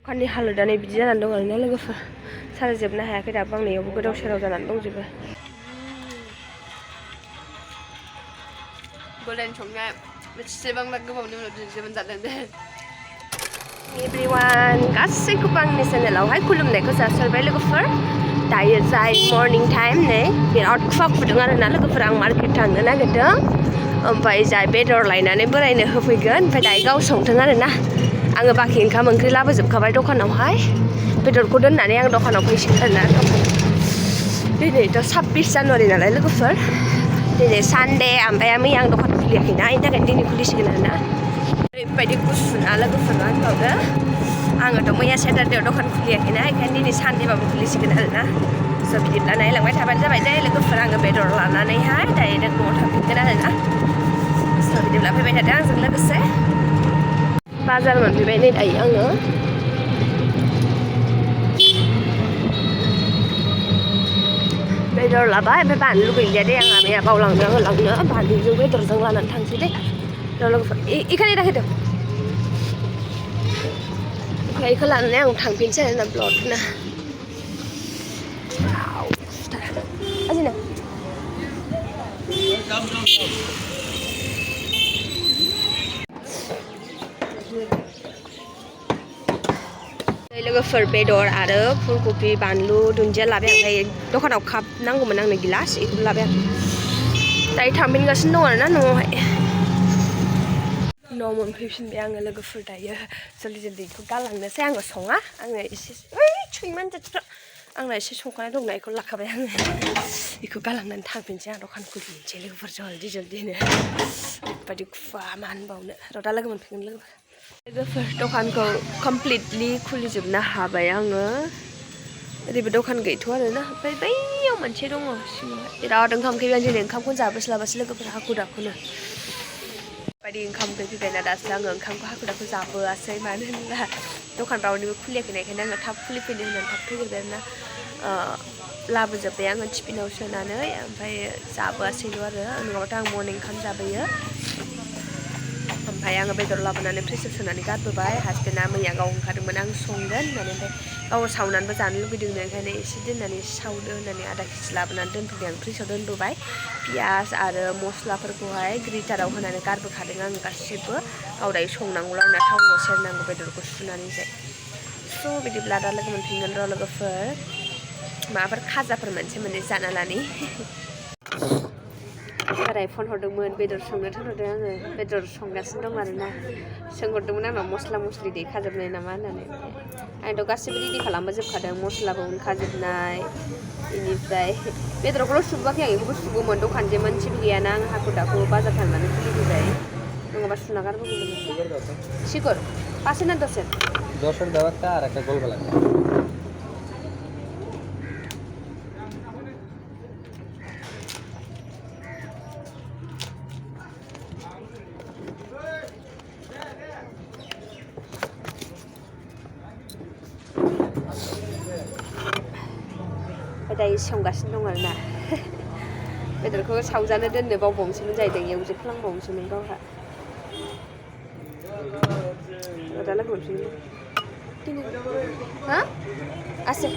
दखाननि हालोदानो बिदि जानानै दं आरोना लोगोफोर साजायजोबनो हायाखै दाबो आं नैयावबो गोदाव सोराव जानानै दंजोबो गोदान संनाय बेसेबांबा गोबावनि उनाव दिनैसो जादों दे एभ्रिवान गासैखौबो आंनि चेनेलावहाय खुलुमनायखौ जासिहरबाय लोगोफोर दायो जाय मर्निं टाइम नै बिराद खुवा खुदों आरोना लोगोफोर आं मार्केट थांनो नागिरदों ओमफ्राय जाय बेदर लायनानै बोरायनो होफैगोन ओमफ्राय दायो गाव संथों आरोना आङो बाखि ओंखाम ओंख्रि लाबोजोबखाबाय दखानावहाय बेदरखौ दोननानै आं दखानाव फैसिगोन आरोना दिनैथ' 26 जानुवारि नालाय लोगोफोर दिनै सानडे ओमफ्राय मैया आं दखान खुलियाखैना बेनि थाखायनो दिनै खुलिसिगोन आरोना ओरैबायदि गुसुना लोगोफोर मा होनबावनो आङोथ' मैया सेटारडेआव दखान खुलियाखैना बेखायनो दिनै सानडेबाबो खुलिसिगोन आरोना स' बिदिब्ला नायलांबाय थाबानो जाबाय दे लोगोफोर आङो बेदर लानानैहाय डाइरेक्ट न'आव थांफिनगोन आरोना स' बिदिब्ला फैबाय थादों आंजों लोगोसे बाजार मोनफैबाय नै दायो आङो बेदर लाबाय ओमफ्राय बानलु गैलिया दे आंहा मैया बावलांदों आङो लांनो बानलुजों बेदरजों लानानै थांसै दे लोगोफोर इखालि राखैदों बेखौ लानानै आं थांफिनसै आरोना ब्लगनो लोगोफोर बेदर आरो फुलकबि बानलु दुन्दिया लाबाय ओमफ्राय दखानाव काप नांगौमोन आंनो गिलास बेखौबो लाबाय आं दायो थांफिनगासिनो दं आरोना न'आवहाय न'आव मोनफैफिनबाय आङो लोगोफोर दायो जल्दि बेखौ गालांनोसै आङो सङा आङो एसे सैमान जाथिफ्रा आंना एसे संखानाय दंना बेखौ लाखाबाय आङो बेखौ गालांनानै थांफिनसै आं दखान खुलिनोसै लोगोफोर जल्दिनो ओरैबायदि खुवा मा होनबावनो र' दा लोगो मोनफिनगोन लोगोफोर दखानखौ कमप्लिटलि खुलिजोबनो हाबाय आङो ओरैबो दखान गैथ'आ आरोना ओमफ्राय बैयाव मोनसे दङ सिङावहाय बिराद ओंखाम उखैबाय दिनै ओंखामखौनो जाबोस्लाबासै लोगोफोर हाखु दाखुनो बायदि ओंखाम उखै फैबायना दासो आङो ओंखामखौ हाखु दाखु जाबोआसै मानो होनब्ला दखान रावनिबो खुलियाखैना बेखायनो आङो थाब खुलिफैनो होननानै थाब फैग्रोबाय आरोना लाबोजोब्बाय आङो टिफिनाव सोनानै ओमफ्राय जाबोआसैल' आरो नङाबाथ' आं मर्निं ओंखाम जाबोयो ओमफ्राय आङो बेदर लाबोनानै फ्रिजआव सोनानै गारबोबाय हासबेन्डआ मैया गाव ओंखारदोंमोन आं संगोन होननानै ओमफ्राय गाव सावनानैबो जानो लुगैदोंनो ओंखायनो एसे दोननानै एसे सावदो होननानै आधा केजि लाबोनानै दोनफैबाय आं फ्रिजआव दोनबोबाय पियास आरो मस्लाफोरखौहाय ग्रिटाराव होनानै गारबोखादों आं गासिबो गाव दायो संनांगौला आंना थावनाव सेरनांगौ बेदरखौ सुनानैसो स' बिदिब्ला दा लोगो मोनफिनगोन र' लोगोफोर माबाफोर खाजाफोर मोनसे जाना लानि बोराय फन हरदोंमोन बेदर संनो थिनहरदों आङो बेदर संगासिनो दं आरोना सोंहरदोंमोन आंनाव मस्ला मस्लि देखाजोबनाय नामा होननानै आंथ' गासिबो रेडि खालामबोजोबखादों मस्लाबो उनखाजोबनाय बेनिफ्राय बेदरखौल' सुबोआखै आं बेखौबो सुगौमोन दखान जे मोनसेबो गैयाना आं हाखु दाखु बाजार थांनानै खुलिफैबाय नङाबा सुना गारबोगौमोन सिकुर 5 ना 10 দেওয়া একটা আর একটা গোল গলা दायो संगासिनो दं आरोना बेदरखौ सावजानो दोननो बावबावनोसैमोन जाहैदों एवजोबफ्लांबावनोसैमोन गावहा दा लोगो मोनफिनगोन हा आसे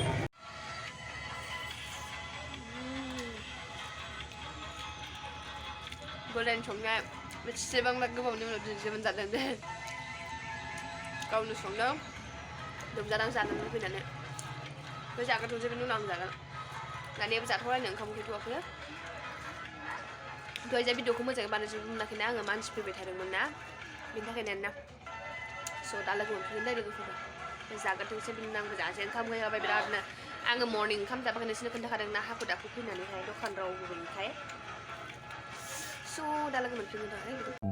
गोदान संनाय बेसेबांबा गोबावनि उनाव दिनैसो जादों दे गावनो संदों लोमजादों जानो लुबैनानै बे जाग्रोथोंसैनि उनाव आं जागोन दानियाबो जाथ'लायनो ओंखाम उखैथ'वाखै दहाय जा भिडिअखौ मोजाङै बानायजोबनो मोनाखैना आङो मानसि फैबाय थादोंमोन ना बेनि थाखायनो आरोना स' दा लोगो मोनफिनगोन दे लोगोफोरा जाग्रोथोंसै बिनि उनाव आंबो जानोसै ओंखाम उखैहाबाय बिरादनो आङो मर्निं ओंखाम जाबाखै नोंसोरनो खोन्थाखादों ना हाखु दाखु फैनानैहाय दखान रावबोनिफ्राय स' दा लोगो मोनफिनगोन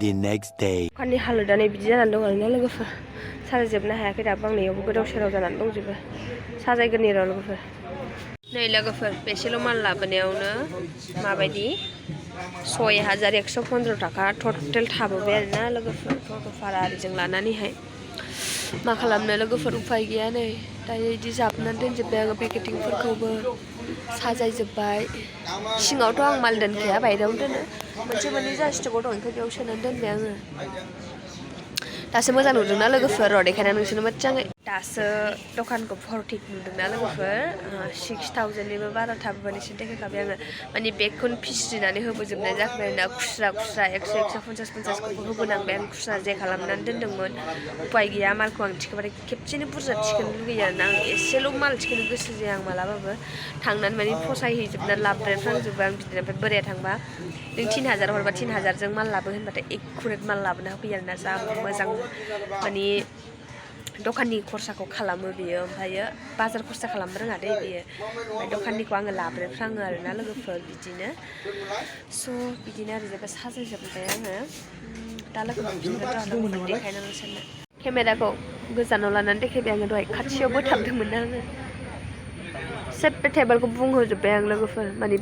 The next day. दखाननि हालोदानो बिदि जानानै दं आरोना लोगोफोर साजायजोबनो हायाखै दाबो आं नैयावबो गोदाव सोराव जानानै दंजोबो साजायगोरनि र' लोगोफोर नै लोगोफोर बेसेल' माल लाबोनायावनो माबायदि 6115 थाखा टटेल थाबोबाय आरोना लोगोफोर टट' भारा आरिजों लानानैहाय मा खालामनो लोगोफोर उफाय गैया नै दायो बिदि जाबनानै दोनजोब्बाय आङो पेकेटिंफोरखौबो साजायजोब्बाय सिङावथ' आं माल दोनखाया बायहेरायावनो दोनो मोनसे मोननै जा स्टकआव दं ओंखाय बेयाव सोनानै दोनबाय आङो दासो मोजां नुदोंना लोगोफोर र' देखायना नोंसोरनो मोजाङै दासो दखानखौ 40 नुदोंना लोगोफोर 6000निबो बारा थाबोनायसो देखायखाबाय आङो माने बेगखौनो फिस्रिनानै होबोजोबनाय जाखाबाय ना खुस्रा 100 50 होबोनांबाय आं खुस्रा जे खालामनानै दोनदोंमोन उपाय गैया मालखौ आं थिखोबाथाय खेबसेनो बुरजा थिखोनो लुगैयो आरोना आं एसेल' माल थिखोनो गोसो जाया आं मालाबाबो थांनानै माने फसायहैजोबनानै लाबोफ्रांजोबो आं बिदिनो ओमफ्राय बोराया थांबा नों 3000 हरबा 3000जों माल लाबो होनबाथाय एकुरेट माल लाबोना होफैयो आरोना जा मोजां माने दखाननि खरसाखौ खालामो बियो ओमफ्रायो बाजार खरसा खालामनो रोङा दे बियो ओमफ्राय दखाननिखौ आङो लाबोफ्राङो आरोना लोगोफोर बिदिनो स' बिदिनो आरो जेबो साजायजोबबाय आङो दा लोगोफोर देखायनो नोंसोरनो केमेराखौ गोजानाव लानानै देखायबाय आङो दहाय खाथियाव बोथाबदोंमोन आङो सेब बे टेबोलखौ बुंहोजोब्बाय आं लोगोफोर माने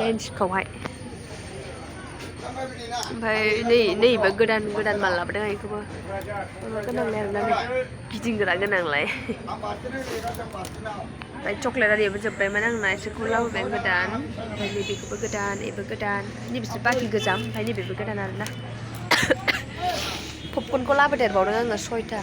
बेन्चखौहाय ओमफ्राय नैबो गोदान माल लाबोदों आं बेखौबो गोनांलाय आरोना नै गिदिंग्रा गोनांलाय ओमफ्राय चक्लेट आरियाबो जोब्बायमोन आंना एसेखौ लाबोबाय गोदान ओमफ्राय नैबेखौबो गोदान बेबो गोदान नैबेसो बाखि गोजाम ओमफ्राय नैबेबो गोदान आरोना पपकर्नखौ लाबोदेरबावदों आङो 6टा